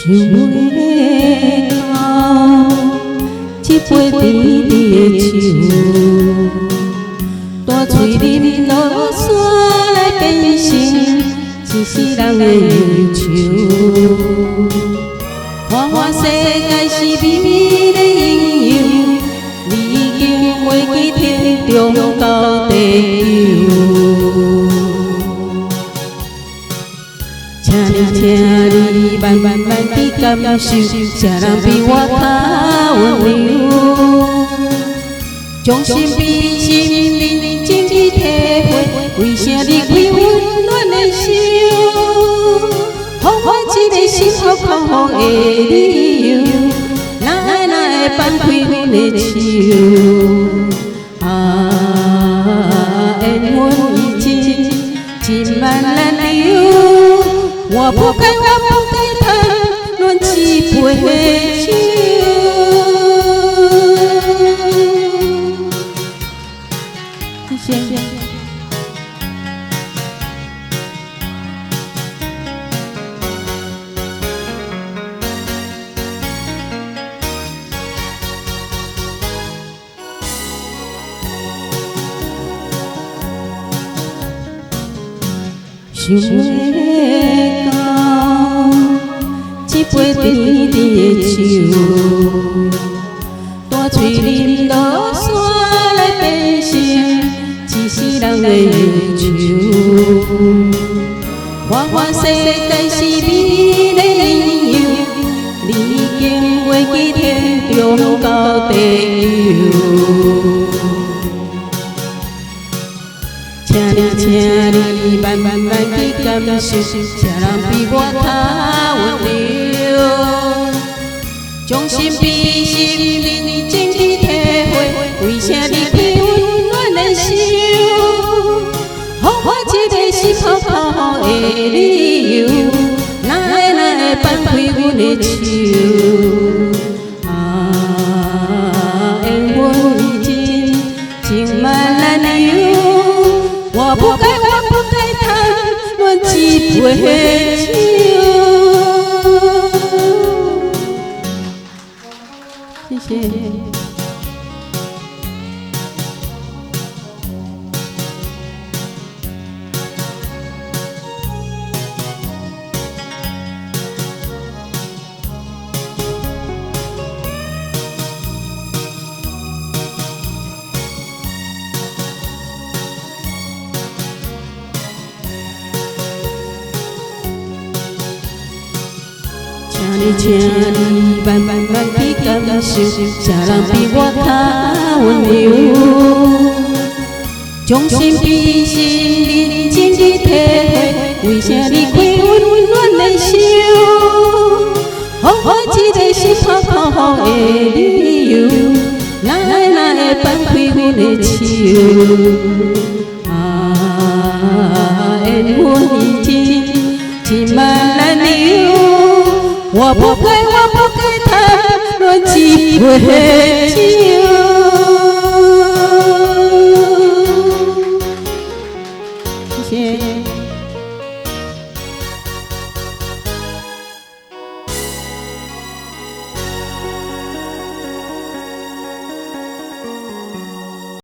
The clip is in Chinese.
想袂到，一杯甜甜的酒，大嘴啉落山来变成一世人的忧愁。看看世界是美美的应用，你已经袂记天中到地球。请你慢慢去感受，谁人比我较温柔？将心比心，认真去体会，为啥你开温暖的手？给我一个幸福幸福的理由，哪会放开阮的手？缘分已真慢难留。我不该贪恋一杯酒。谢谢。想袂到，一杯甜甜的酒，大嘴啉落山来变成一世人的忧愁。看看世界是美的应用，你已经袂记天中到地球。请你慢慢去感受，谁人比我较温柔？将心比心，认真去体会，为啥你开温暖的手？给我一个幸福幸福的理由，哪会放开阮的手？缘分已真慢难留。我不该贪恋一杯酒。谢谢。请你慢慢去感受，谁人比我较温柔？将心比心，认真去体会，为啥你开温暖的手？给我一个幸福幸福的理由，哪会放开阮的手？缘分已真慢难留。我不该贪恋一杯酒。